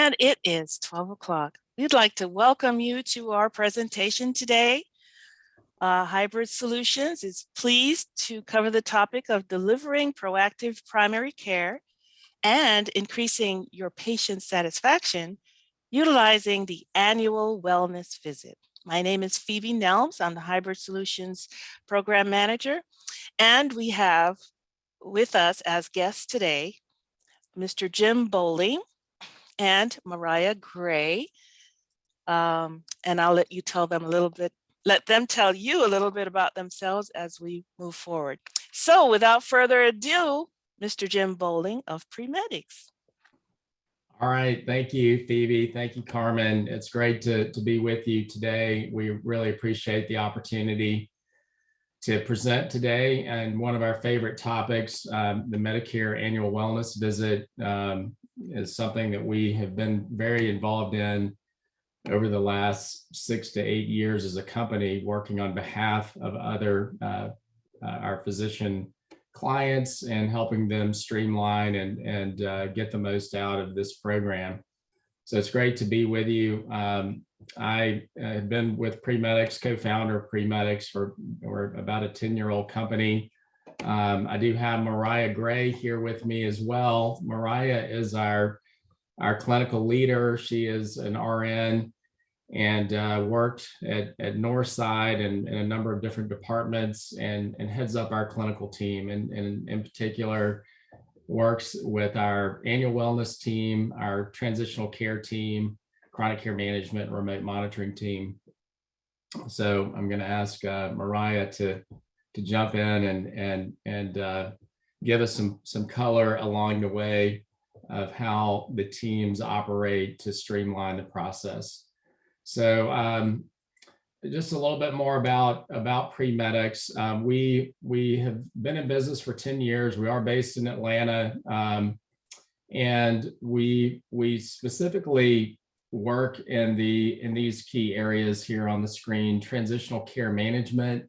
And it is 12 o'clock. We'd like to welcome you to our presentation today. Hybrid Solutions is pleased to cover the topic of delivering proactive primary care and increasing your patient satisfaction utilizing the annual wellness visit. My name is Phoebe Nelms. I'm the Hybrid Solutions Program Manager, and we have with us as guests today Mr. Jim Bowling and Mariah Gray. And I'll let you tell them a little bit, let them tell you a little bit about themselves as we move forward. So without further ado, Mr. Jim Bowling of PreMedics. All right, thank you, Phoebe. Thank you, Carmen. It's great to be with you today. We really appreciate the opportunity to present today. And one of our favorite topics, the Medicare annual wellness visit, is something that we have been very involved in over the last 6 to 8 years as a company, working on behalf of other our physician clients and helping them streamline and get the most out of this program. So it's great to be with you. I have been with PreMedics, co-founder of PreMedics we're about a 10-year-old company. I do have Mariah Gray here with me as well. Mariah is our clinical leader. She is an RN and worked at Northside and in a number of different departments and heads up our clinical team and in particular works with our annual wellness team, our transitional care team, chronic care management, remote monitoring team. So I'm going to ask Mariah to jump in and give us some color along the way of how the teams operate to streamline the process. So just a little bit more about PreMedics. We have been in business for 10 years. We are based in Atlanta, and we specifically work in these key areas here on the screen: transitional care management.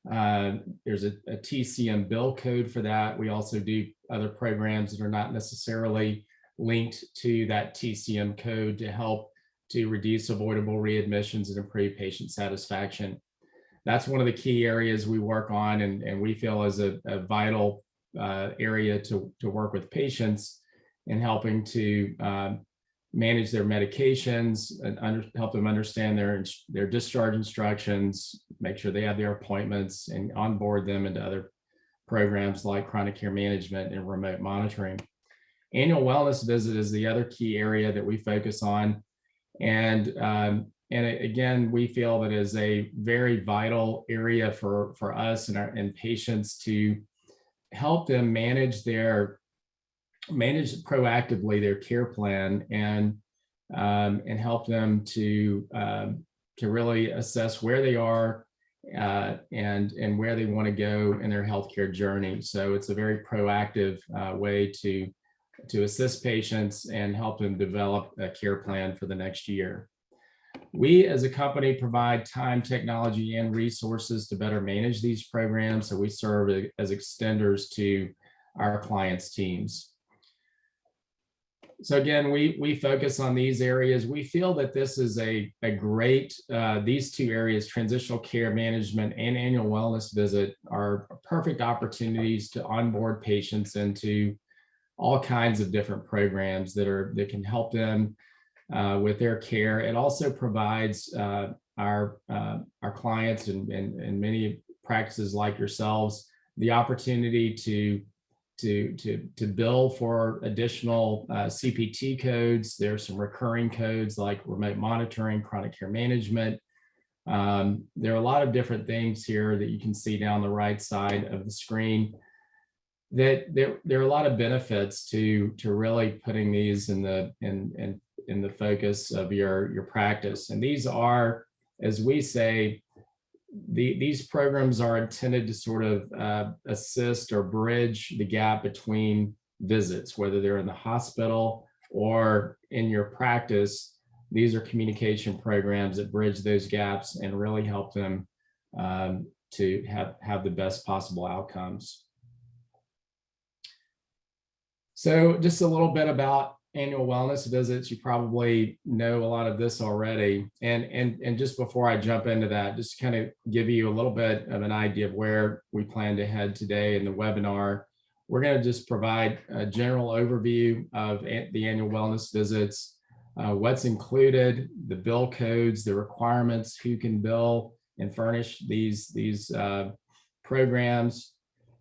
There's a TCM bill code for that. We also do other programs that are not necessarily linked to that TCM code to help to reduce avoidable readmissions and improve patient satisfaction. That's one of the key areas we work on and we feel is a vital area to work with patients in helping to manage their medications and help them understand their discharge instructions, make sure they have their appointments, and onboard them into other programs like chronic care management and remote monitoring. Annual wellness visit is the other key area that we focus on. And again, we feel that is a very vital area for us and patients to help them manage proactively their care plan and help them to really assess where they are and where they want to go in their healthcare journey. So it's a very proactive way to assist patients and help them develop a care plan for the next year. We as a company provide time, technology, and resources to better manage these programs. So we serve as extenders to our clients' teams. So again, we focus on these areas. We feel that this is a great, these two areas, transitional care management and annual wellness visit, are perfect opportunities to onboard patients into all kinds of different programs that can help them with their care. It also provides our clients and many practices like yourselves the opportunity to bill for additional CPT codes. There's some recurring codes like remote monitoring, chronic care management. There are a lot of different things here that you can see down the right side of the screen. That there are a lot of benefits to really putting these in the focus of your practice. And these are, as we say, these programs are intended to sort of assist or bridge the gap between visits, whether they're in the hospital or in your practice. These are communication programs that bridge those gaps and really help them to have the best possible outcomes. So just a little bit about annual wellness visits, you probably know a lot of this already. And just before I jump into that, just kind of give you a little bit of an idea of where we plan to head today in the webinar. We're going to just provide a general overview of the annual wellness visits, what's included, the bill codes, the requirements, who can bill and furnish these programs.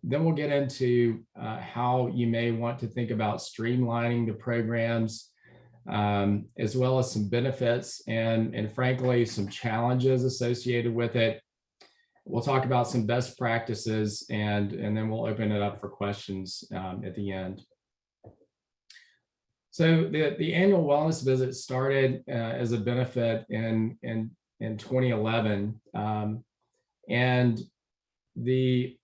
Then we'll get into how you may want to think about streamlining the programs, as well as some benefits and frankly, some challenges associated with it. We'll talk about some best practices and then we'll open it up for questions at the end. So the annual wellness visit started as a benefit in 2011, and the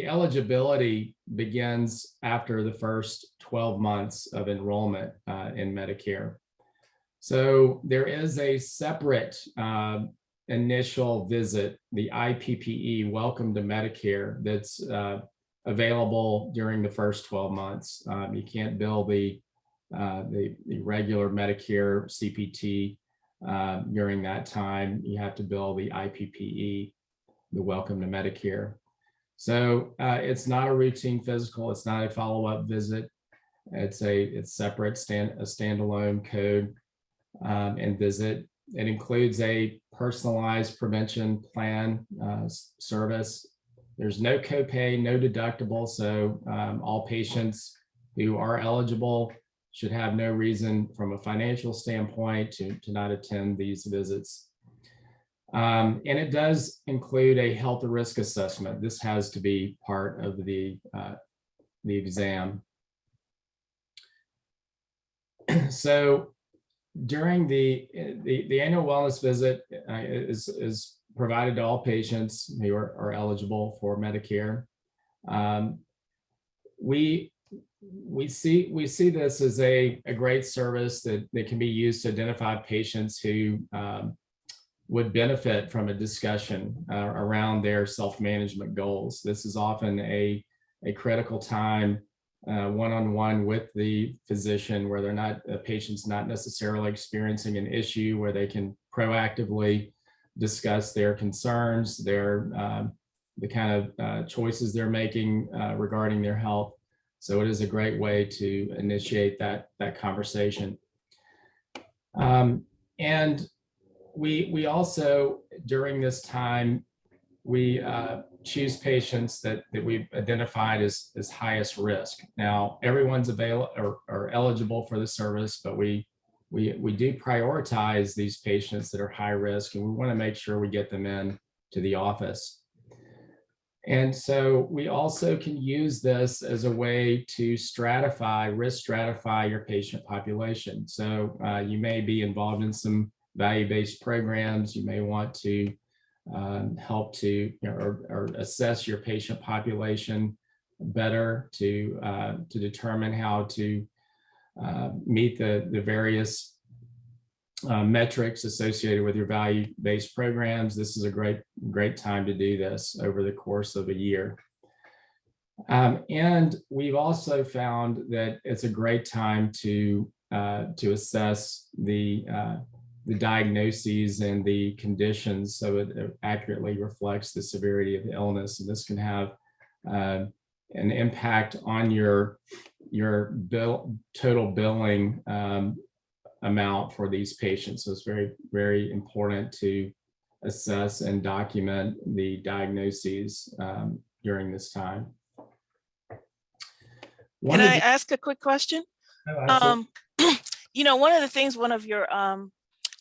eligibility begins after the first 12 months of enrollment in Medicare. So there is a separate initial visit, the IPPE, Welcome to Medicare, that's available during the first 12 months. You can't bill the regular Medicare CPT during that time. You have to bill the IPPE, the Welcome to Medicare. So it's not a routine physical. It's not a follow-up visit. It's separate, a standalone code and visit. It includes a personalized prevention plan service. There's no copay, no deductible. So all patients who are eligible should have no reason from a financial standpoint to not attend these visits. And it does include a health risk assessment. This has to be part of the exam. So during the annual wellness visit is provided to all patients who are eligible for Medicare. We see this as a great service that can be used to identify patients who would benefit from a discussion around their self-management goals. This is often a critical time one-on-one with the physician where a patient's not necessarily experiencing an issue, where they can proactively discuss their concerns, the kind of choices they're making regarding their health. So it is a great way to initiate that conversation. And we also, during this time, we choose patients that we've identified as highest risk. Now, everyone's available or eligible for the service, but we do prioritize these patients that are high risk, and we want to make sure we get them in to the office. And so we also can use this as a way to risk stratify your patient population. So you may be involved in some value-based programs. You may want to help to or assess your patient population better to determine how to meet the various metrics associated with your value-based programs. This is a great time to do this over the course of a year. And we've also found that it's a great time to assess the diagnoses and the conditions so it accurately reflects the severity of the illness. And this can have an impact on your total billing amount for these patients. So it's very, very important to assess and document the diagnoses during this time. Can I ask a quick question? Oh, one of the things one of your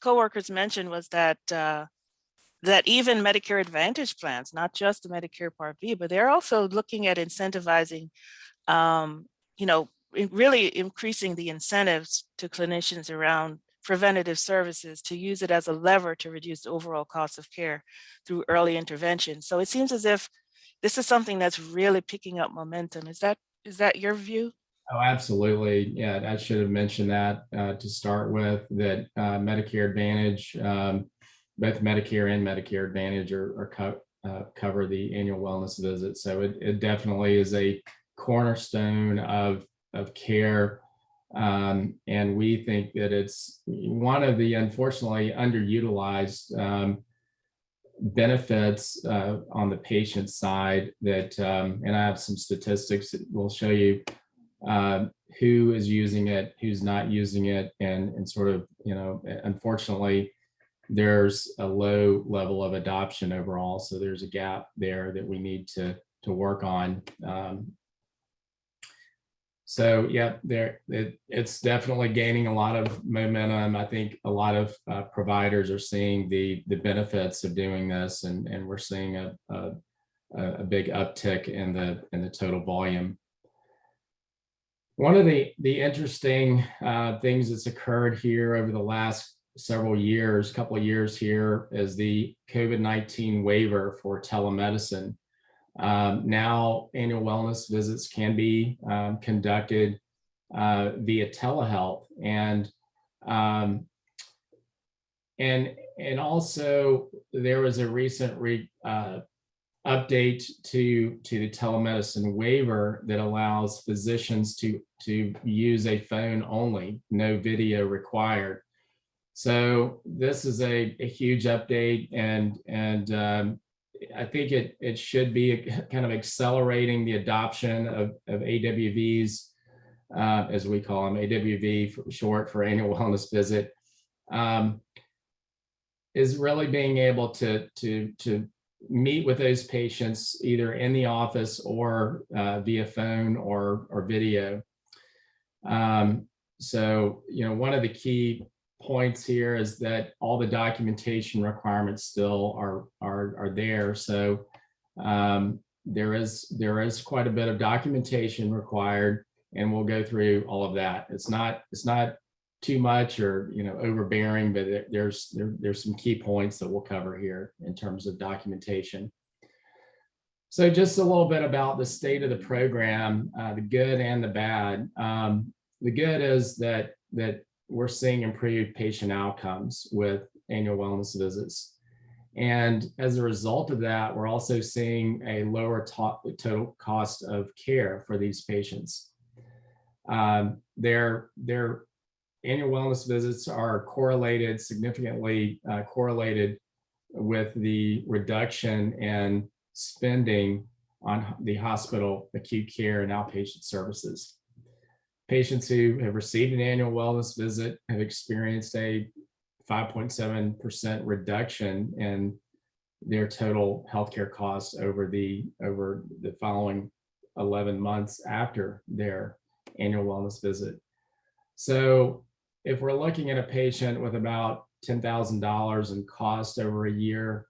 coworkers mentioned was that that even Medicare Advantage plans, not just the Medicare Part B, but they're also looking at incentivizing, really increasing the incentives to clinicians around preventative services to use it as a lever to reduce the overall cost of care through early intervention. So it seems as if this is something that's really picking up momentum. Is that your view? Oh, absolutely. Yeah, I should have mentioned that to start with, that Medicare Advantage, both Medicare and Medicare Advantage cover the annual wellness visit. So it definitely is a cornerstone of care And we think that it's one of the unfortunately underutilized benefits on the patient side that, and I have some statistics that will show you who is using it, who's not using it, and sort of, unfortunately, there's a low level of adoption overall. So there's a gap there that we need to work on. So yeah, it's definitely gaining a lot of momentum. I think a lot of providers are seeing the benefits of doing this, and we're seeing a big uptick in the total volume. One of the interesting things that's occurred here over the last several years, couple of years here, is the COVID-19 waiver for telemedicine. Now annual wellness visits can be conducted via telehealth, and also there was a recent update to the telemedicine waiver that allows physicians to use a phone only, no video required. So this is a huge update, and I think it should be kind of accelerating the adoption of AWVs, as we call them, AWV for short for annual wellness visit, is really being able to meet with those patients either in the office or via phone or video. So, one of the key points here is that all the documentation requirements still are there. So there is quite a bit of documentation required, and we'll go through all of that. It's not too much or overbearing, but there's some key points that we'll cover here in terms of documentation. So just a little bit about the state of the program, the good and the bad. The good is that we're seeing improved patient outcomes with annual wellness visits. And as a result of that, we're also seeing a lower total cost of care for these patients. Their annual wellness visits are significantly correlated with the reduction in spending on the hospital acute care and outpatient services. Patients who have received an annual wellness visit have experienced a 5.7% reduction in their total healthcare costs over the following 11 months after their annual wellness visit. So if we're looking at a patient with about $10,000 in cost over a year,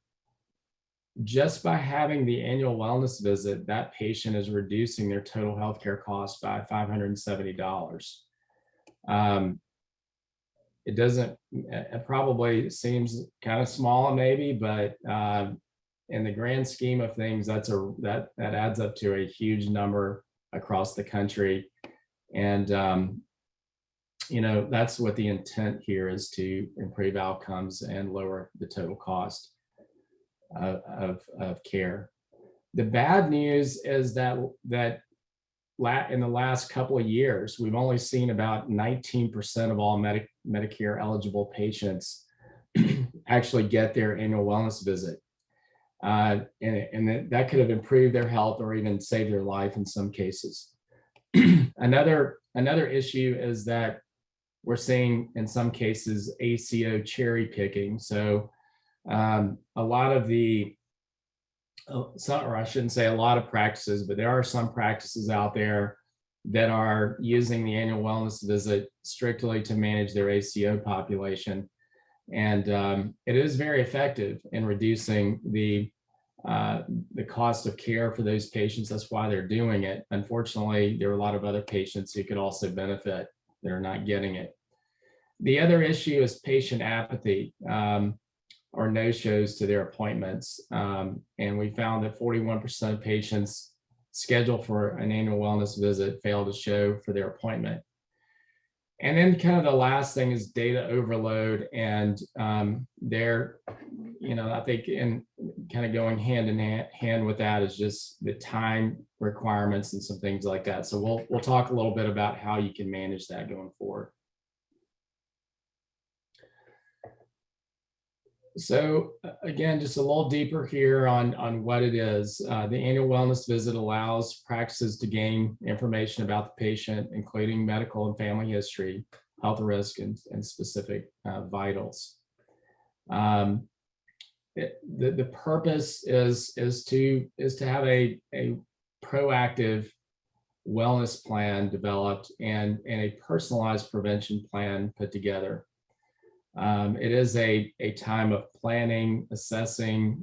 just by having the annual wellness visit, that patient is reducing their total healthcare cost by $570. It probably seems kind of small maybe, but in the grand scheme of things, that adds up to a huge number across the country. And that's what the intent here is, to improve outcomes and lower the total cost of care. The bad news is that in the last couple of years, we've only seen about 19% of all Medicare eligible patients actually get their annual wellness visit. And that could have improved their health or even saved their life in some cases. Another issue is that we're seeing in some cases ACO cherry picking. So a lot of or I shouldn't say a lot of practices, but there are some practices out there that are using the annual wellness visit strictly to manage their ACO population. And it is very effective in reducing the cost of care for those patients. That's why they're doing it. Unfortunately, there are a lot of other patients who could also benefit that are not getting it. The other issue is patient apathy, or no-shows to their appointments. And we found that 41% of patients scheduled for an annual wellness visit fail to show for their appointment. And then kind of the last thing is data overload, and I think in kind of going hand in hand with that is just the time requirements and some things like that. So we'll talk a little bit about how you can manage that going forward. So again, just a little deeper here on what it is. The annual wellness visit allows practices to gain information about the patient, including medical and family history, health risk, and specific vitals. The purpose is to have a proactive wellness plan developed and a personalized prevention plan put together. It is a time of planning, assessing,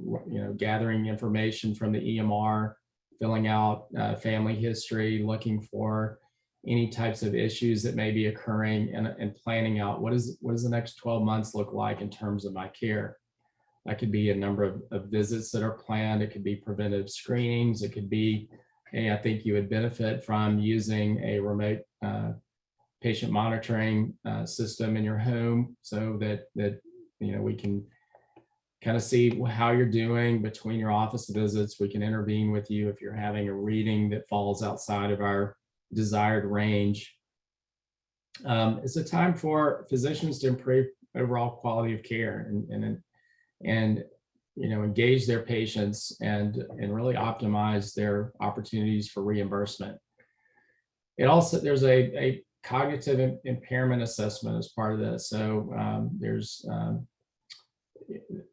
gathering information from the EMR, filling out family history, looking for any types of issues that may be occurring, and planning out what does the next 12 months look like in terms of my care. That could be a number of visits that are planned. It could be preventive screenings. It could be, hey, I think you would benefit from using a remote patient monitoring system in your home, so that we can kind of see how you're doing between your office visits. We can intervene with you if you're having a reading that falls outside of our desired range. It's a time for physicians to improve overall quality of care and engage their patients and really optimize their opportunities for reimbursement. It also, there's a cognitive impairment assessment as part of this. So there's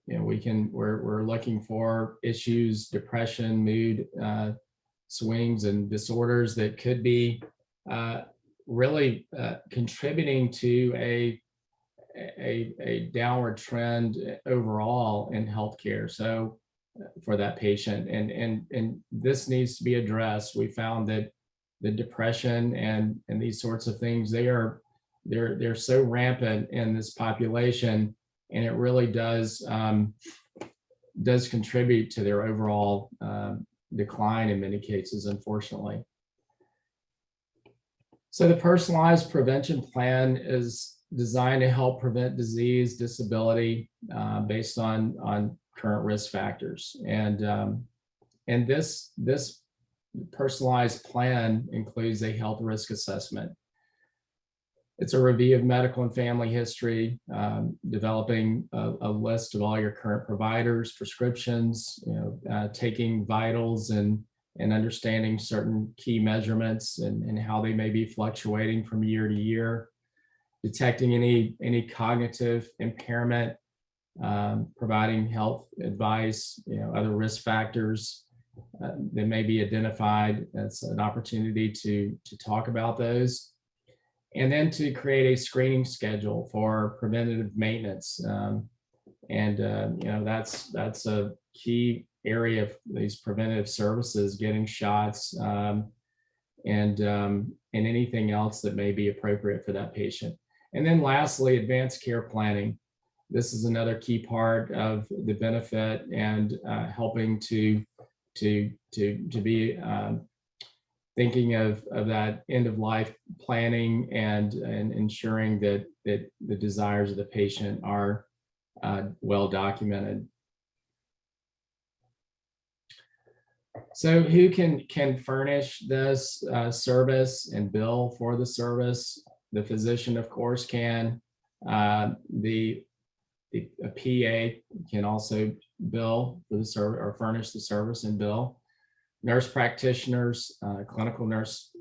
we're looking for issues, depression, mood swings, and disorders that could be really contributing to a downward trend overall in healthcare. So for that patient, and this needs to be addressed. We found that the depression and these sorts of things, they're so rampant in this population, and it really does contribute to their overall decline in many cases, unfortunately. So the personalized prevention plan is designed to help prevent disease, disability based on current risk factors, and this personalized plan includes a health risk assessment. It's a review of medical and family history, developing a list of all your current providers, prescriptions, taking vitals and understanding certain key measurements and how they may be fluctuating from year to year, detecting any cognitive impairment, providing health advice, other risk factors that may be identified. That's an opportunity to talk about those. And then to create a screening schedule for preventative maintenance. That's a key area of these preventative services, getting shots and anything else that may be appropriate for that patient. And then lastly, advanced care planning. This is another key part of the benefit and helping to be thinking of that end of life planning and ensuring that the desires of the patient are well documented. So who can furnish this service and bill for the service? The physician, of course, can. The PA can also bill for the service or furnish the service and bill. Nurse practitioners, clinical nurse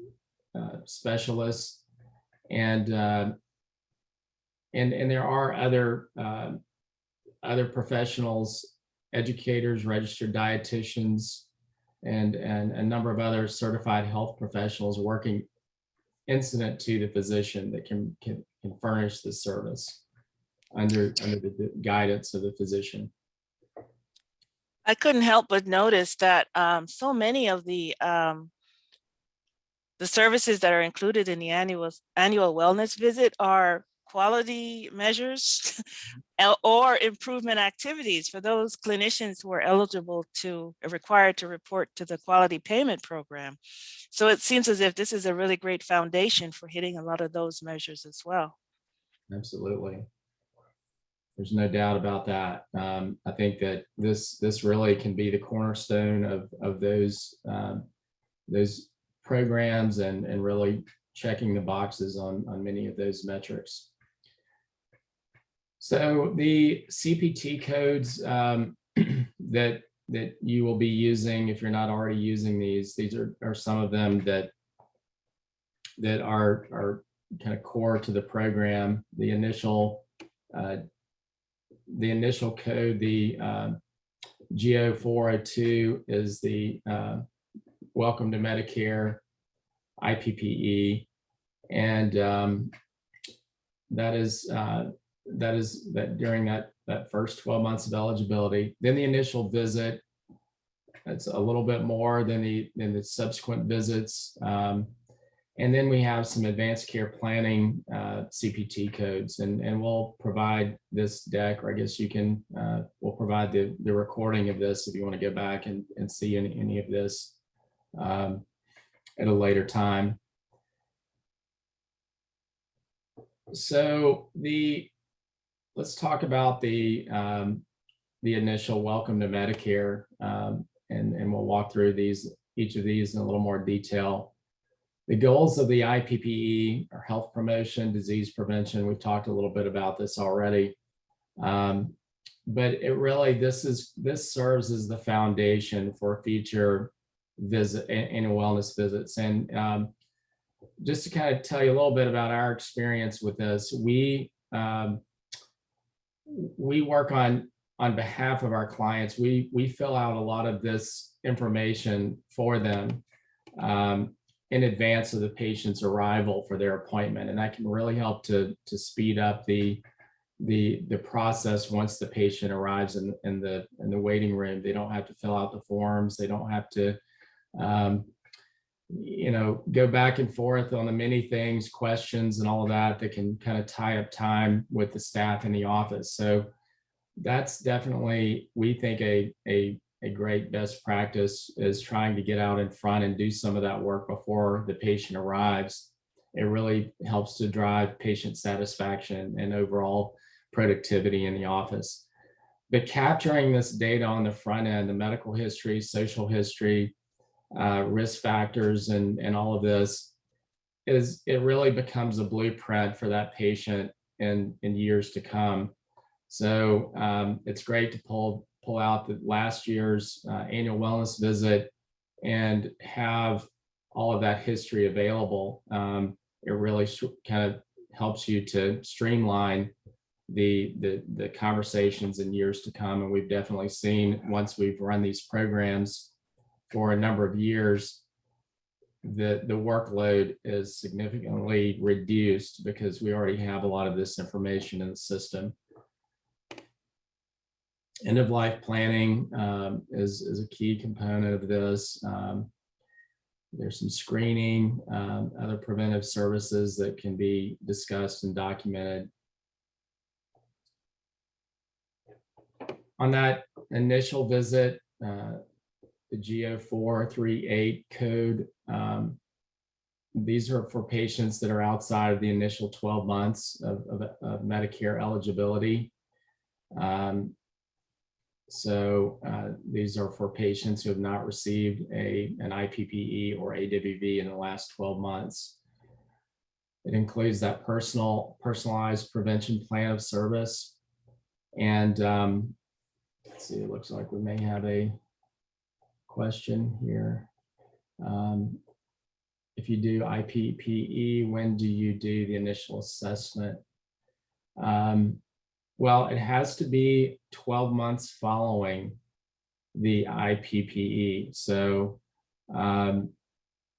specialists, and there are other professionals, educators, registered dietitians, and a number of other certified health professionals working incident to the physician that can furnish the service under the guidance of the physician. I couldn't help but notice that so many of the services that are included in the annual wellness visit are quality measures or improvement activities for those clinicians who are eligible to required to report to the quality payment program. So it seems as if this is a really great foundation for hitting a lot of those measures as well. Absolutely. There's no doubt about that. I think that this really can be the cornerstone of those programs and really checking the boxes on many of those metrics. So the CPT codes that you will be using, if you're not already using these are some of them that are kind of core to the program. The initial code, the GO402, is the Welcome to Medicare IPPE, and that is during that first 12 months of eligibility. Then the initial visit, that's a little bit more than the subsequent visits. And then we have some advanced care planning CPT codes, and we'll provide this deck, or I guess you can, we'll provide the recording of this if you want to go back and see any of this at a later time. So let's talk about the initial Welcome to Medicare, and we'll walk through each of these in a little more detail. The goals of the IPPE are health promotion, disease prevention. We've talked a little bit about this already, but it really, this serves as the foundation for future annual wellness visits. And just to kind of tell you a little bit about our experience with this, we work on behalf of our clients. We fill out a lot of this information for them in advance of the patient's arrival for their appointment, and that can really help to speed up the process once the patient arrives in the waiting room. They don't have to fill out the forms. They don't have to go back and forth on the many things, questions, and all of that can kind of tie up time with the staff in the office. So that's definitely, we think, a great best practice, is trying to get out in front and do some of that work before the patient arrives. It really helps to drive patient satisfaction and overall productivity in the office. But capturing this data on the front end, the medical history, social history, risk factors, and all of this, it really becomes a blueprint for that patient in years to come. So it's great to pull out the last year's annual wellness visit and have all of that history available. It really kind of helps you to streamline the conversations in years to come. And we've definitely seen, once we've run these programs for a number of years, the workload is significantly reduced because we already have a lot of this information in the system. End of life planning is a key component of this. There's some screening, other preventive services that can be discussed and documented. On that initial visit, the GO438 code, these are for patients that are outside of the initial 12 months of Medicare eligibility. So these are for patients who have not received an IPPE or AWV in the last 12 months. It includes that personalized prevention plan of service. And let's see, it looks like we may have a question here. If you do IPPE, when do you do the initial assessment? Well, it has to be 12 months following the IPPE. So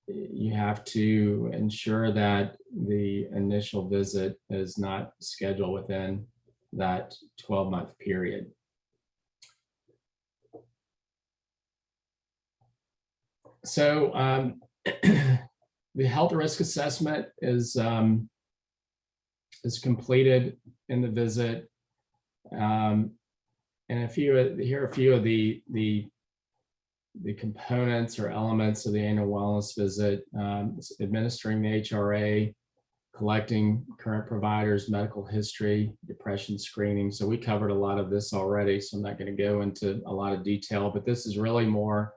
you have to ensure that the initial visit is not scheduled within that 12-month period. So the health risk assessment is completed in the visit. And here are a few of the components or elements of the annual wellness visit: administering the HRA, collecting current providers' medical history, depression screening. So we covered a lot of this already, so I'm not going to go into a lot of detail, but this is really more,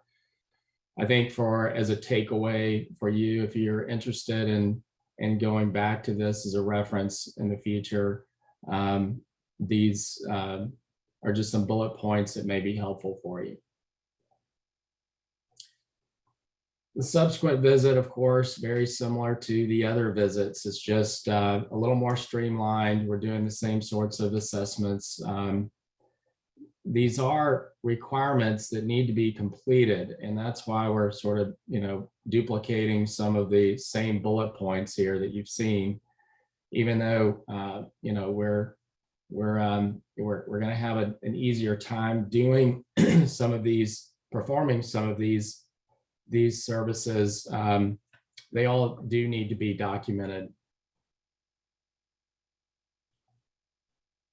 I think, as a takeaway for you, if you're interested in going back to this as a reference in the future. These are just some bullet points that may be helpful for you. The subsequent visit, of course, very similar to the other visits. It's just a little more streamlined. We're doing the same sorts of assessments. These are requirements that need to be completed, and that's why we're sort of, duplicating some of the same bullet points here that you've seen, even though, we're going to have an easier time doing performing some of these services. They all do need to be documented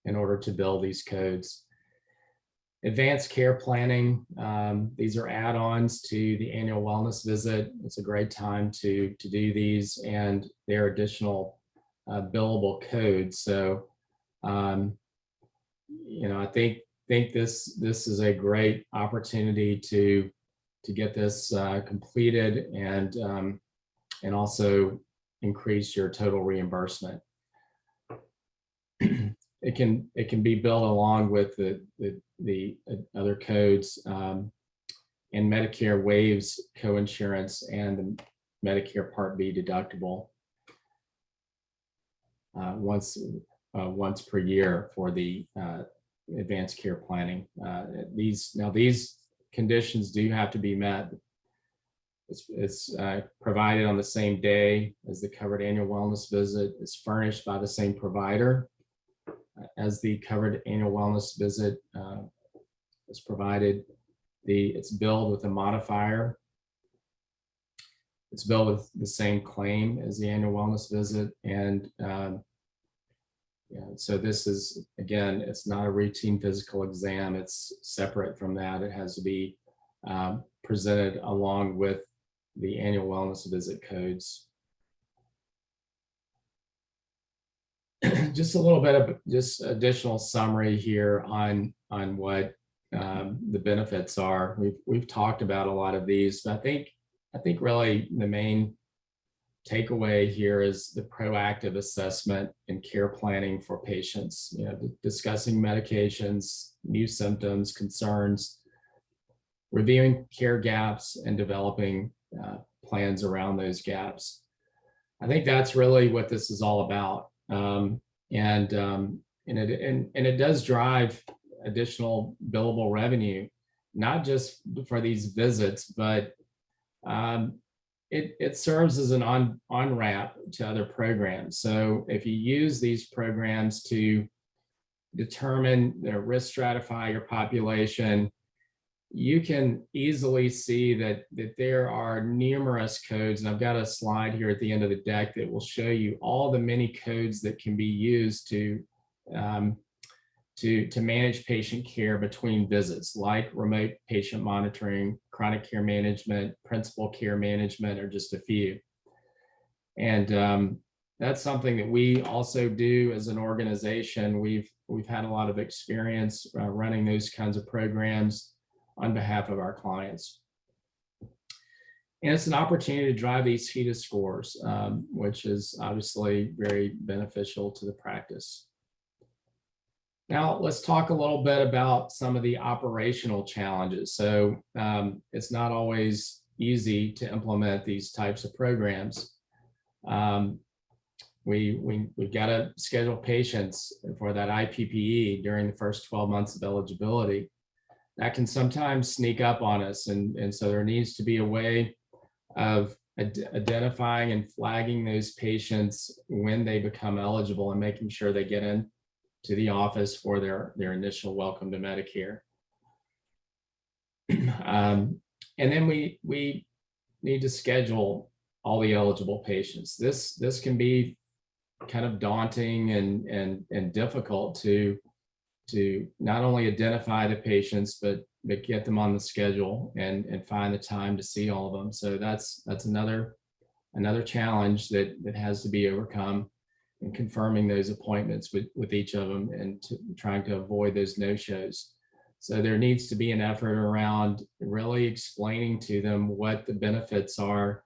in order to build these codes. Advanced care planning, these are add-ons to the annual wellness visit. It's a great time to do these, and they're additional billable codes. So, I think this is a great opportunity to get this completed and also increase your total reimbursement. It can be built along with the other codes, and Medicare waives coinsurance and the Medicare Part B deductible once per year for the advanced care planning. These conditions do have to be met. It's provided on the same day as the covered annual wellness visit. It's furnished by the same provider as the covered annual wellness visit is provided. It's billed with a modifier. It's billed with the same claim as the annual wellness visit. And so this is, again, it's not a routine physical exam. It's separate from that. It has to be presented along with the annual wellness visit codes. Just a little bit of just additional summary here on what the benefits are. We've talked about a lot of these, but I think really the main takeaway here is the proactive assessment and care planning for patients. Discussing medications, new symptoms, concerns, reviewing care gaps, and developing plans around those gaps. I think that's really what this is all about. And it does drive additional billable revenue, not just for these visits, but it serves as an on-ramp to other programs. So if you use these programs to determine risk stratify your population, you can easily see that there are numerous codes, and I've got a slide here at the end of the deck that will show you all the many codes that can be used to manage patient care between visits, like remote patient monitoring, chronic care management, principal care management, or just a few. And that's something that we also do as an organization. We've had a lot of experience running those kinds of programs on behalf of our clients. And it's an opportunity to drive these HEDIS scores, which is obviously very beneficial to the practice. Now, let's talk a little bit about some of the operational challenges. So it's not always easy to implement these types of programs. We've got to schedule patients for that IPPE during the first 12 months of eligibility. That can sometimes sneak up on us. And so there needs to be a way of identifying and flagging those patients when they become eligible and making sure they get in to the office for their initial welcome to Medicare. And then we need to schedule all the eligible patients. This can be kind of daunting and difficult to not only identify the patients, but get them on the schedule and find the time to see all of them. So that's another challenge that has to be overcome. and confirming those appointments with each of them, and trying to avoid those no-shows. So there needs to be an effort around really explaining to them what the benefits are.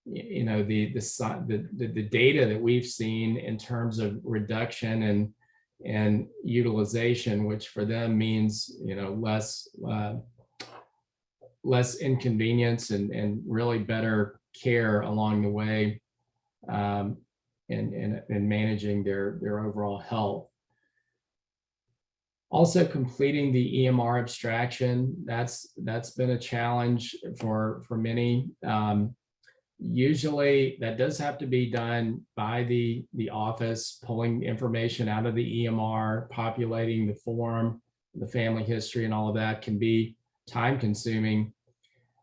You know, the data that we've seen in terms of reduction and utilization, which for them means, you know, less inconvenience and really better care along the way, and managing their overall health. Also, completing the EMR abstraction, that's been a challenge for many. Usually that does have to be done by the office, pulling information out of the EMR, populating the form, the family history, and all of that can be time consuming.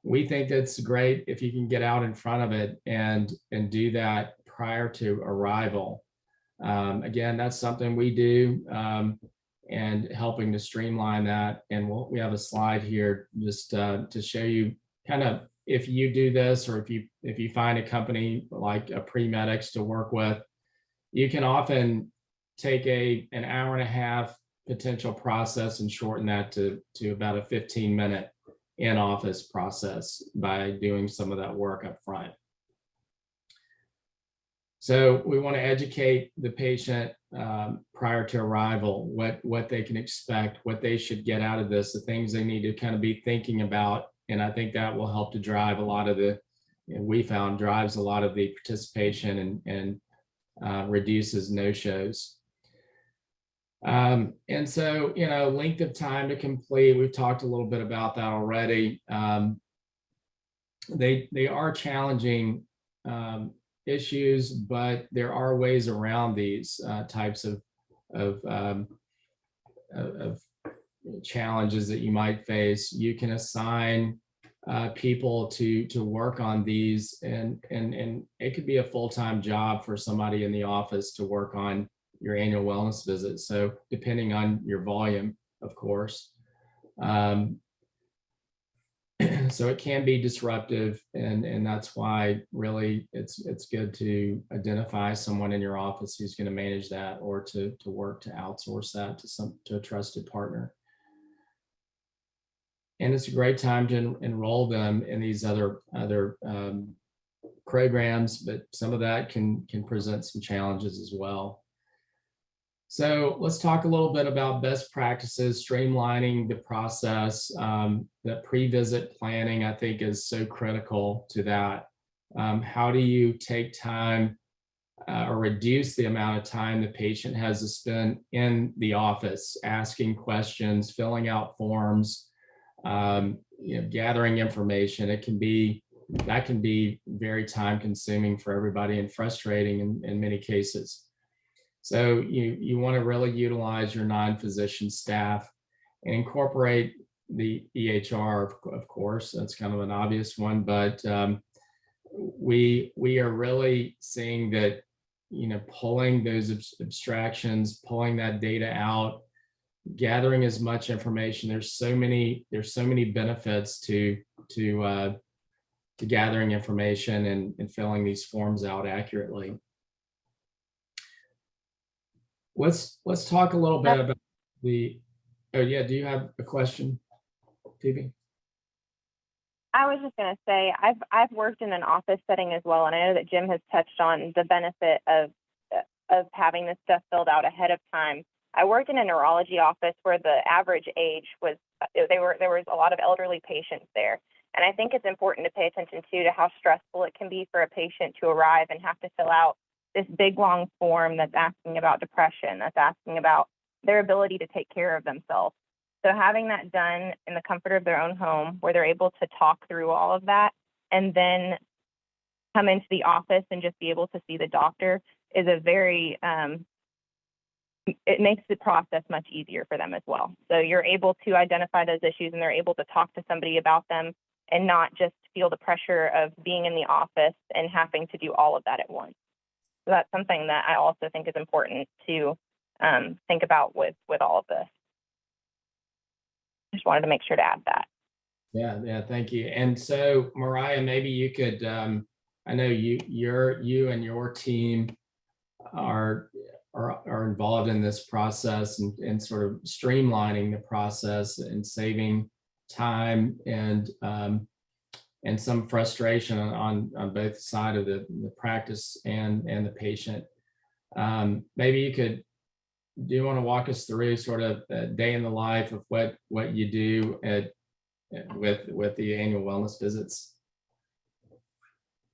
We think that's great if you can get out in front of it and do that prior to arrival. Again, that's something we do, and helping to streamline that. And we have a slide here just to show you kind of, if you do this, or if you find a company like a Premedex to work with, you can often take an hour and a half potential process and shorten that to about a 15-minute in-office process by doing some of that work up front. So we want to educate the patient prior to arrival, what they can expect, what they should get out of this, the things they need to kind of be thinking about. And I think that will help to drive a lot of we found drives a lot of the participation and reduces no-shows. And so, you know, length of time to complete, we've talked a little bit about that already. They are challenging issues, but there are ways around these types of challenges that you might face. You can assign people to work on these, and it could be a full-time job for somebody in the office to work on your annual wellness visit. So depending on your volume, of course. So it can be disruptive, and that's why really it's good to identify someone in your office who's going to manage that, or to work to outsource that to a trusted partner. And it's a great time to enroll them in these other programs, but some of that can present some challenges as well. So let's talk a little bit about best practices, streamlining the process. The pre-visit planning, I think, is so critical to that. How do you take time or reduce the amount of time the patient has to spend in the office, asking questions, filling out forms, you know, gathering information? That can be very time consuming for everybody and frustrating in many cases. So you want to really utilize your non-physician staff and incorporate the EHR, of course. That's kind of an obvious one, but we are really seeing that, you know, pulling those abstractions, pulling that data out, gathering as much information. There's so many benefits to gathering information and filling these forms out accurately. Let's talk a little bit about oh yeah, do you have a question, Phoebe? I was just going to say, I've worked in an office setting as well, and I know that Jim has touched on the benefit of having this stuff filled out ahead of time. I worked in a neurology office where the average age was there was a lot of elderly patients there, and I think it's important to pay attention to how stressful it can be for a patient to arrive and have to fill out this big long form that's asking about depression, that's asking about their ability to take care of themselves. So having that done in the comfort of their own home, where they're able to talk through all of that and then come into the office and just be able to see the doctor, is a very, it makes the process much easier for them as well. So you're able to identify those issues and they're able to talk to somebody about them and not just feel the pressure of being in the office and having to do all of that at once. So that's something that I also think is important to think about with all of this. Just wanted to make sure to add that. Yeah, thank you. And so, Mariah, maybe you could, I know you and your team are involved in this process and sort of streamlining the process and saving time and some frustration on both sides of the practice and the patient. Maybe do you want to walk us through sort of a day in the life of what you do with the annual wellness visits?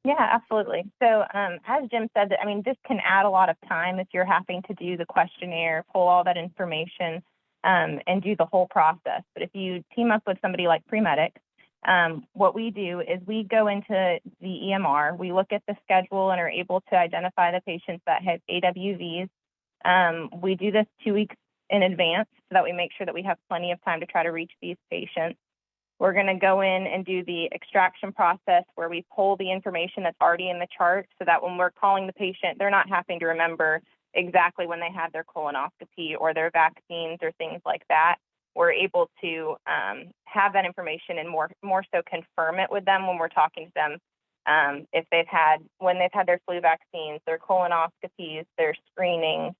Yeah, absolutely. So as Jim said, I mean, this can add a lot of time if you're having to do the questionnaire, pull all that information, and do the whole process. But if you team up with somebody like Premedex, what we do is we go into the EMR, we look at the schedule and are able to identify the patients that have AWVs. We do this 2 weeks in advance so that we make sure that we have plenty of time to try to reach these patients. We're going to go in and do the extraction process where we pull the information that's already in the chart so that when we're calling the patient, they're not having to remember exactly when they had their colonoscopy or their vaccines or things like that. We're able to have that information and more so confirm it with them when we're talking to them. When they've had their flu vaccines, their colonoscopies, their screening,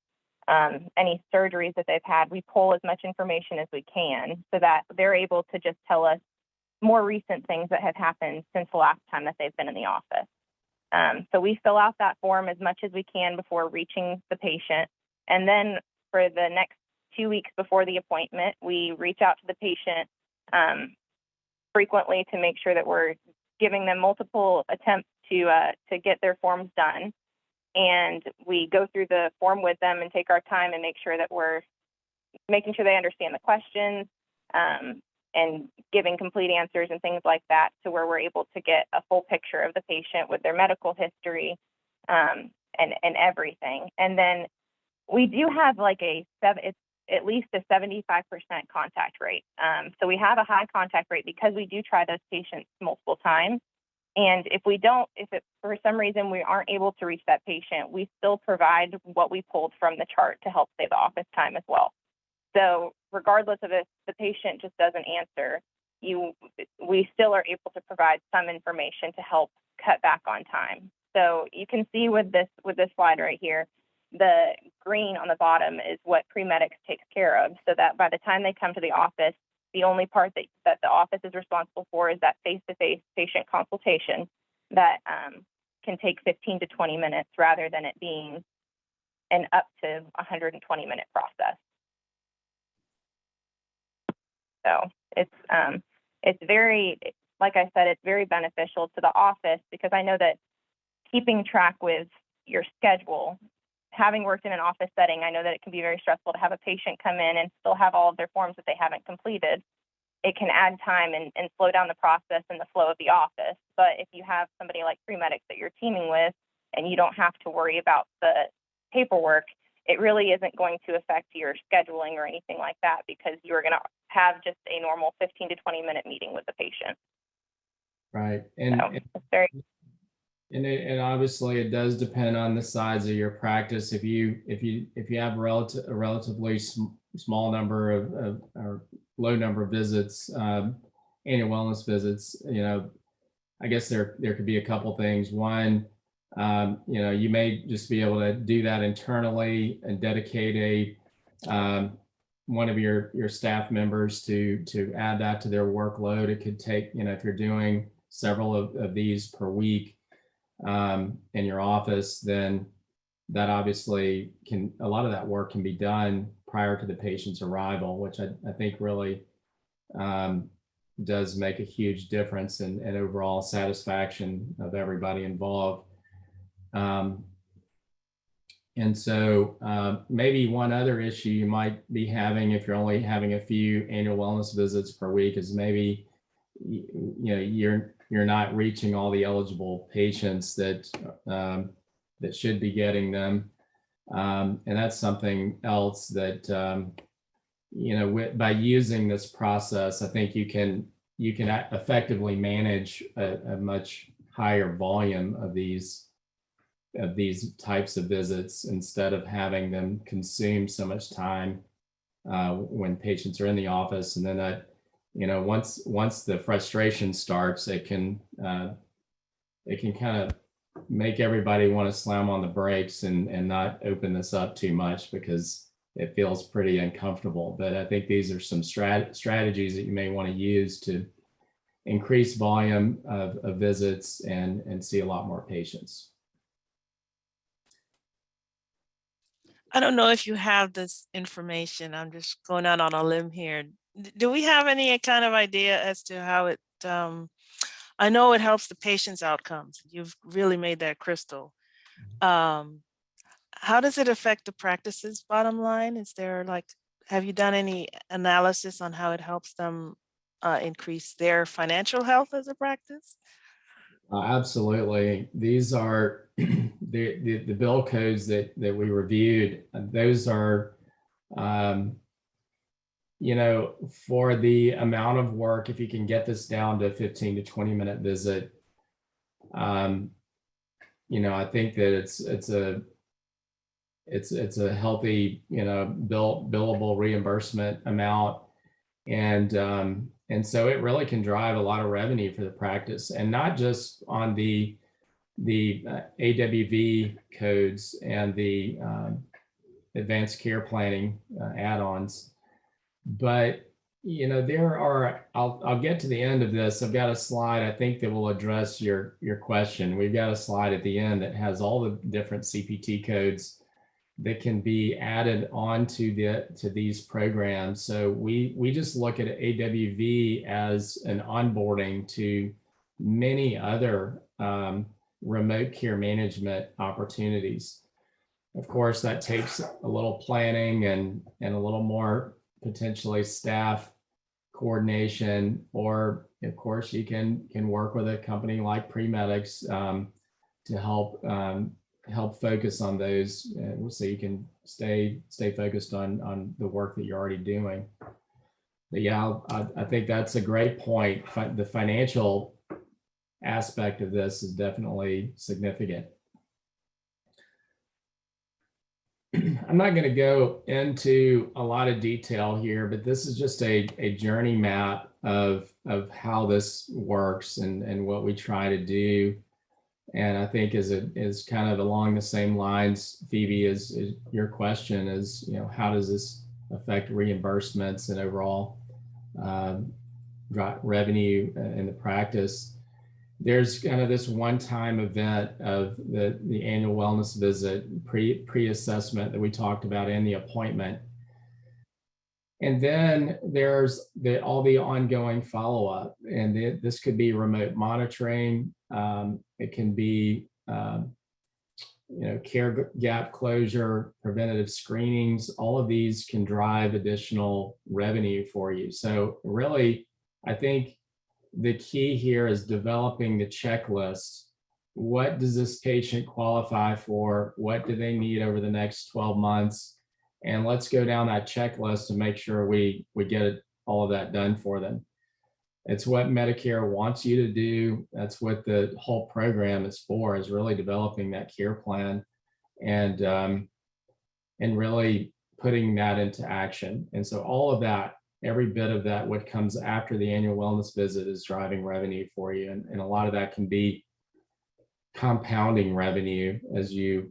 any surgeries that they've had, we pull as much information as we can so that they're able to just tell us more recent things that have happened since the last time that they've been in the office. So we fill out that form as much as we can before reaching the patient. And then for the next 2 weeks before the appointment, we reach out to the patient frequently to make sure that we're giving them multiple attempts to get their forms done. And we go through the form with them and take our time and make sure that we're making sure they understand the questions and giving complete answers and things like that, to where we're able to get a full picture of the patient with their medical history and everything. And then we do have like it's at least a 75% contact rate. So we have a high contact rate because we do try those patients multiple times. And if for some reason we aren't able to reach that patient, we still provide what we pulled from the chart to help save office time as well. So regardless of if the patient just doesn't answer, we still are able to provide some information to help cut back on time. So you can see with this slide right here, the green on the bottom is what Premedex takes care of, so that by the time they come to the office, the only part that the office is responsible for is that face-to-face patient consultation that can take 15 to 20 minutes rather than it being an up to 120-minute process. So it's very, like I said, it's very beneficial to the office, because I know that keeping track with your schedule, having worked in an office setting, I know that it can be very stressful to have a patient come in and still have all of their forms that they haven't completed. It can add time and slow down the process and the flow of the office. But if you have somebody like Premedex that you're teaming with and you don't have to worry about the paperwork, it really isn't going to affect your scheduling or anything like that, because you're going to have just a normal 15 to 20-minute meeting with the patient. Right. It's very. And obviously it does depend on the size of your practice. If you have a relatively small number of or low number of visits, annual wellness visits, I guess there could be a couple things. One, you may just be able to do that internally and dedicate one of your staff members to add that to their workload. It could take, if you're doing several of these per week in your office, then that obviously a lot of that work can be done prior to the patient's arrival, which I think really does make a huge difference in overall satisfaction of everybody involved. And so maybe one other issue you might be having if you're only having a few annual wellness visits per week is maybe you're not reaching all the eligible patients that should be getting them, and that's something else that by using this process, I think you can effectively manage a much higher volume of these types of visits instead of having them consume so much time when patients are in the office. And then that, once the frustration starts, it can kind of make everybody want to slam on the brakes and not open this up too much because it feels pretty uncomfortable. But I think these are some strategies that you may want to use to increase volume of visits and see a lot more patients. I don't know if you have this information. I'm just going out on a limb here. Do we have any kind of idea as to how it, I know it helps the patient's outcomes. You've really made that crystal. How does it affect the practice's bottom line? Is there like, have you done any analysis on how it helps them increase their financial health as a practice? Absolutely. These are the bill codes that we reviewed. Those are, you know, for the amount of work, if you can get this down to a 15 to 20-minute visit, you know, I think that it's a healthy, you know, billable reimbursement amount. And so it really can drive a lot of revenue for the practice, and not just on the AWV codes and the advanced care planning add-ons, but you know, there are, I'll get to the end of this. I've got a slide I think that will address your question. We've got a slide at the end that has all the different CPT codes that can be added onto these programs. So we just look at AWV as an onboarding to many other remote care management opportunities. Of course, that takes a little planning and a little more potentially staff coordination, or of course you can work with a company like Premedex to help focus on those, so you can stay focused on the work that you're already doing. But yeah, I think that's a great point. The financial aspect of this is definitely significant. I'm not going to go into a lot of detail here, but this is just a journey map of how this works and what we try to do. And I think is kind of along the same lines, Phoebe, is your question is, you know, how does this affect reimbursements and overall revenue in the practice? There's kind of this one-time event of the annual wellness visit, pre-assessment that we talked about, and the appointment. And then there's all the ongoing follow-up, and this could be remote monitoring. It can be, you know, care gap closure, preventative screenings. All of these can drive additional revenue for you. So really, I think the key here is developing the checklist. What does this patient qualify for? What do they need over the next 12 months? And let's go down that checklist to make sure we get all of that done for them. It's what Medicare wants you to do. That's what the whole program is for, is really developing that care plan and really putting that into action. And so all of that, every bit of that, what comes after the annual wellness visit, is driving revenue for you. And a lot of that can be compounding revenue as you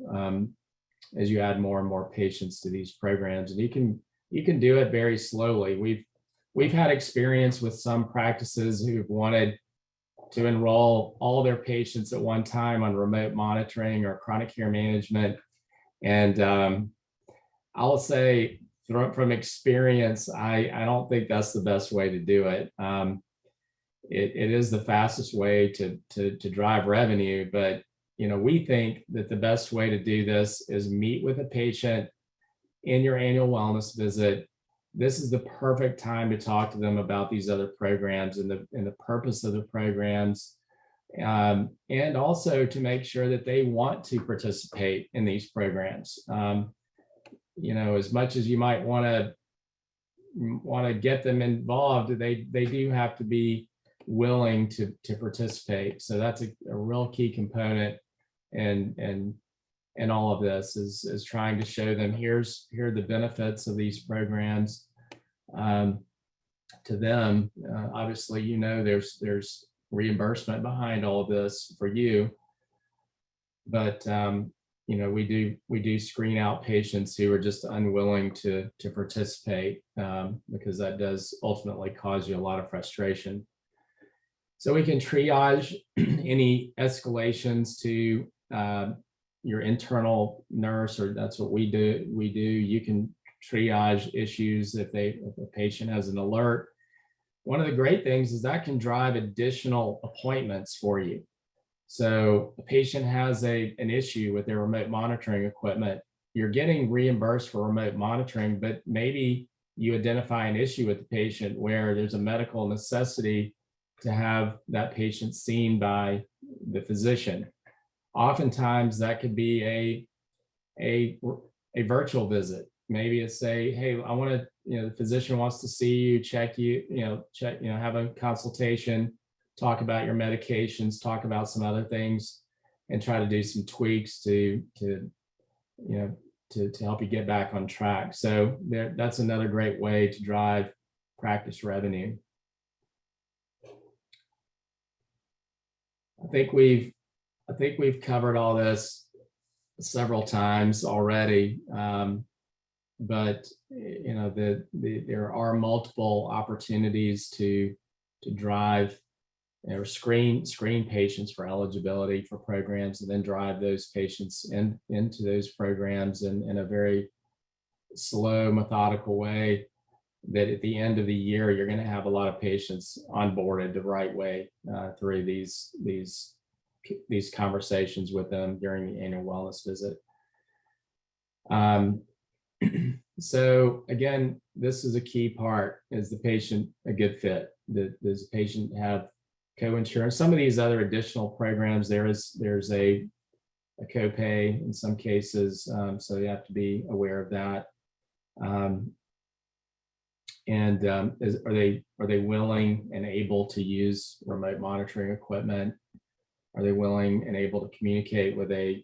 add more and more patients to these programs. And you can do it very slowly. We've had experience with some practices who've wanted to enroll all their patients at one time on remote monitoring or chronic care management. And I'll say, from experience, I don't think that's the best way to do it. It is the fastest way to drive revenue, but you know, we think that the best way to do this is meet with a patient in your annual wellness visit. This is the perfect time to talk to them about these other programs and the purpose of the programs, and also to make sure that they want to participate in these programs. You know, as much as you might want to get them involved, they do have to be willing to participate. So that's a real key component and all of this is trying to show them here are the benefits of these programs to them. Obviously, you know, there's reimbursement behind all of this for you, but you know, we do screen out patients who are just unwilling to participate, because that does ultimately cause you a lot of frustration. So we can triage any escalations to your internal nurse, or that's what we do. You can triage issues if a patient has an alert. One of the great things is that can drive additional appointments for you. So a patient has an issue with their remote monitoring equipment. You're getting reimbursed for remote monitoring, but maybe you identify an issue with the patient where there's a medical necessity to have that patient seen by the physician. Oftentimes that could be a virtual visit. Maybe it's say, hey, I want to, the physician wants to see you, check you, have a consultation, talk about your medications, talk about some other things, and try to do some tweaks to help you get back on track. So that's another great way to drive practice revenue. I think we've covered all this several times already, but there are multiple opportunities to drive or screen patients for eligibility for programs, and then drive those patients into those programs in a very slow, methodical way, that at the end of the year, you're going to have a lot of patients onboarded the right way through these conversations with them during the annual wellness visit. So again, this is a key part. Is the patient a good fit? Does the patient have co-insurance? Some of these other additional programs, there's a copay in some cases, so you have to be aware of that. Are they willing and able to use remote monitoring equipment? Are they willing and able to communicate with a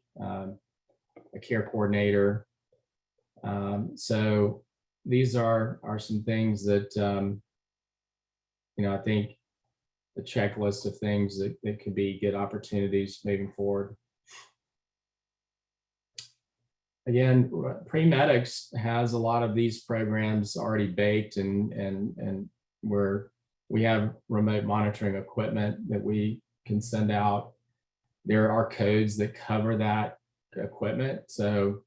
care coordinator? So these are some things that I think a checklist of things that could be good opportunities moving forward. Again, Premedex has a lot of these programs already baked, and we have remote monitoring equipment that we can send out. There are codes that cover that equipment, so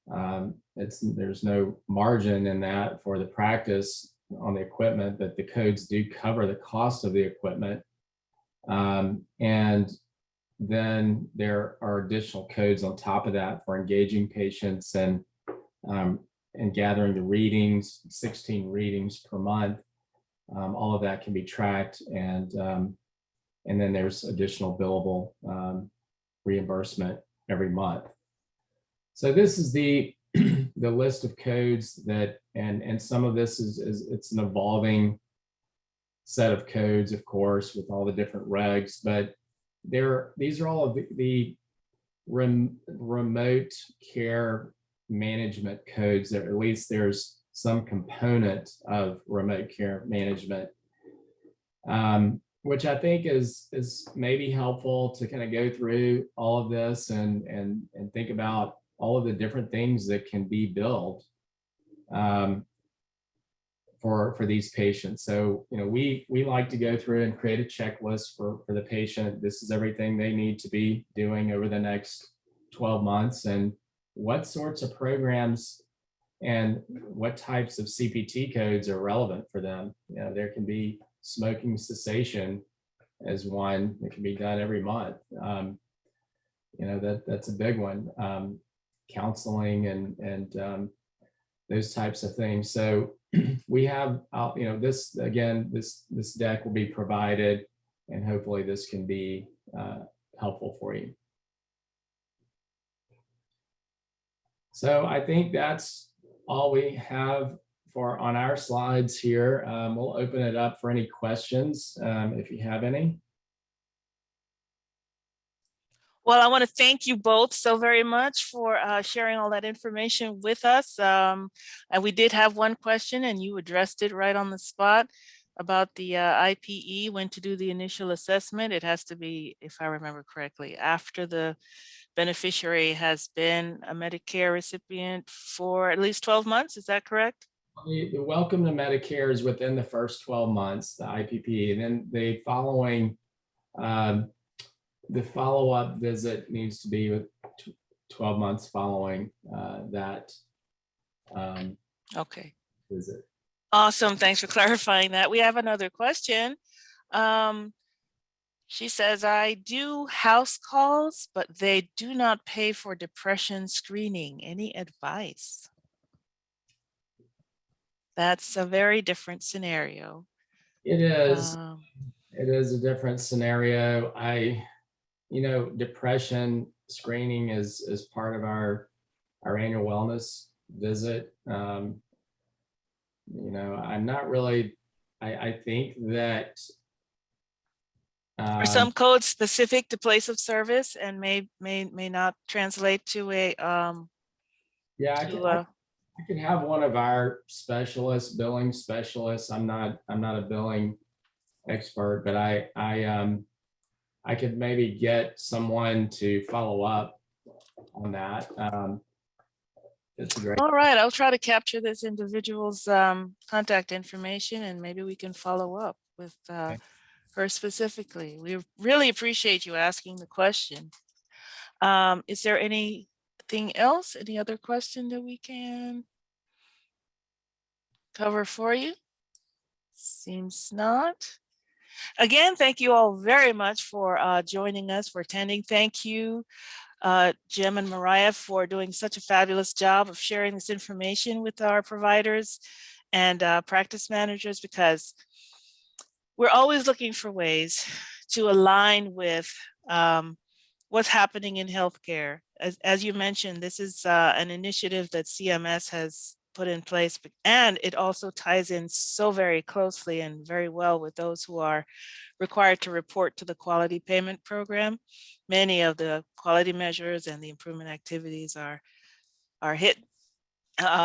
there's no margin in that for the practice on the equipment, but the codes do cover the cost of the equipment. And then there are additional codes on top of that for engaging patients and gathering the readings, 16 readings per month. All of that can be tracked, and then there's additional billable reimbursement every month. So this is the list of codes that, and some of this is it's an evolving set of codes, of course, with all the different regs, but these are all of the remote care management codes, that at least there's some component of remote care management, which I think is maybe helpful to kind of go through all of this and think about all of the different things that can be billed for these patients. So, we like to go through and create a checklist for the patient. This is everything they need to be doing over the next 12 months, and what sorts of programs and what types of CPT codes are relevant for them. There can be smoking cessation as one that can be done every month. That's a big one. Counseling and those types of things. So we have, this again, this deck will be provided, and hopefully this can be helpful for you. So I think that's all we have on our slides here. We'll open it up for any questions if you have any. Well, I want to thank you both so very much for sharing all that information with us. And we did have one question, and you addressed it right on the spot about the IPE, when to do the initial assessment. It has to be, if I remember correctly, after the beneficiary has been a Medicare recipient for at least 12 months. Is that correct? The welcome to Medicare is within the first 12 months, the IPPE, and then the following, the follow-up visit needs to be with 12 months following that Okay. visit. Awesome. Thanks for clarifying that. We have another question. She says, I do house calls, but they do not pay for depression screening. Any advice? That's a very different scenario. It is. It is a different scenario. Depression screening is part of our annual wellness visit. I'm not really, I think that Are some codes specific to place of service and may not translate to a I could have one of our specialists, billing specialists. I'm not a billing expert, but I could maybe get someone to follow up on that. It's a great. All right, I'll try to capture this individual's contact information, and maybe we can follow up with her specifically. We really appreciate you asking the question. Is there anything else? Any other question that we can cover for you? Seems not. Again, thank you all very much for joining us, for attending. Thank you, Jim and Mariah, for doing such a fabulous job of sharing this information with our providers and practice managers, because we're always looking for ways to align with what's happening in healthcare. As you mentioned, this is an initiative that CMS has put in place, and it also ties in so very closely and very well with those who are required to report to the quality payment program. Many of the quality measures and the improvement activities are hit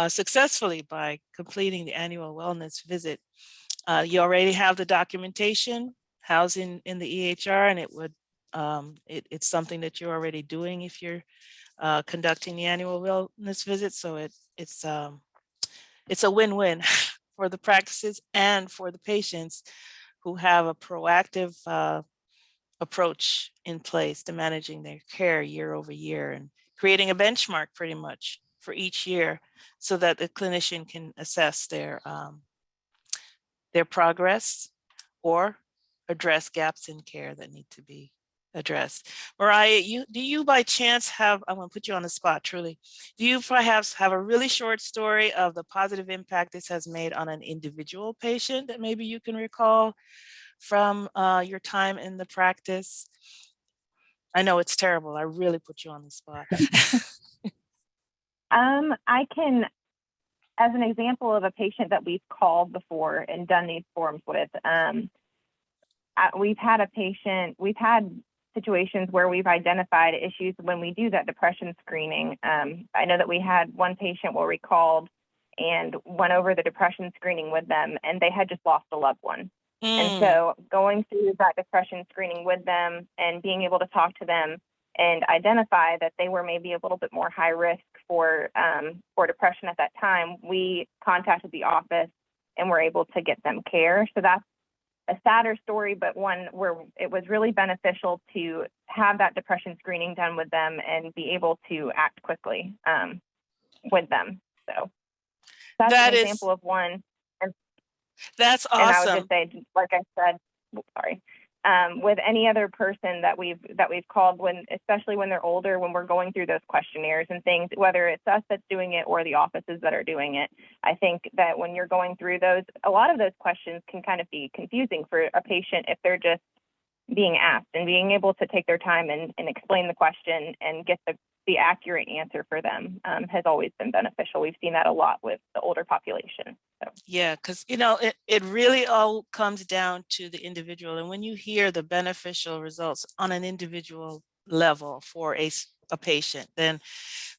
successfully by completing the annual wellness visit. You already have the documentation housed in the EHR, and it's something that you're already doing if you're conducting the annual wellness visit. So it's a win-win for the practices and for the patients who have a proactive approach in place to managing their care year over year and creating a benchmark pretty much for each year, so that the clinician can assess their progress or address gaps in care that need to be addressed. Mariah, do you by chance have, I'm going to put you on the spot, truly, do you perhaps have a really short story of the positive impact this has made on an individual patient that maybe you can recall from your time in the practice? I know it's terrible. I really put you on the spot. I can, as an example of a patient that we've called before and done these forms with, we've had situations where we've identified issues when we do that depression screening. I know that we had one patient where we called and went over the depression screening with them, and they had just lost a loved one. And so going through that depression screening with them and being able to talk to them and identify that they were maybe a little bit more high risk for depression at that time, we contacted the office and were able to get them care. So that's a sadder story, but one where it was really beneficial to have that depression screening done with them and be able to act quickly with them. So that's an example of one. That's awesome. And I would just say, like I said, sorry, with any other person that we've called, especially when they're older, when we're going through those questionnaires and things, whether it's us that's doing it or the offices that are doing it, I think that when you're going through those, a lot of those questions can kind of be confusing for a patient if they're just being asked, and being able to take their time and explain the question and get the accurate answer for them has always been beneficial. We've seen that a lot with the older population. So. Yeah, because it really all comes down to the individual, and when you hear the beneficial results on an individual level for a patient, then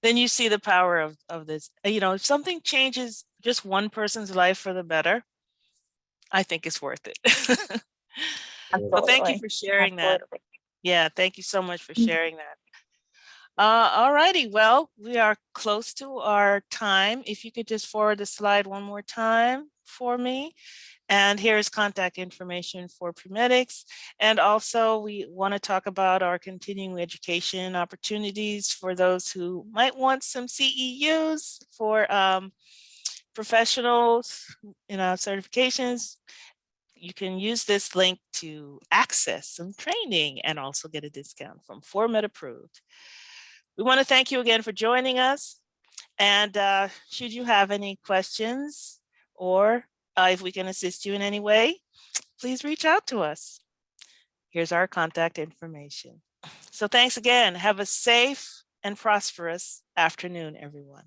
you see the power of this. If something changes just one person's life for the better, I think it's worth it. Well, thank you for sharing that. Yeah, thank you so much for sharing that. All righty. Well, we are close to our time. If you could just forward the slide one more time for me. And here's contact information for Premedics. And also we want to talk about our continuing education opportunities for those who might want some CEUs for professionals, certifications. You can use this link to access some training and also get a discount from Formed Approved. We want to thank you again for joining us. And should you have any questions or if we can assist you in any way, please reach out to us. Here's our contact information. So thanks again. Have a safe and prosperous afternoon, everyone.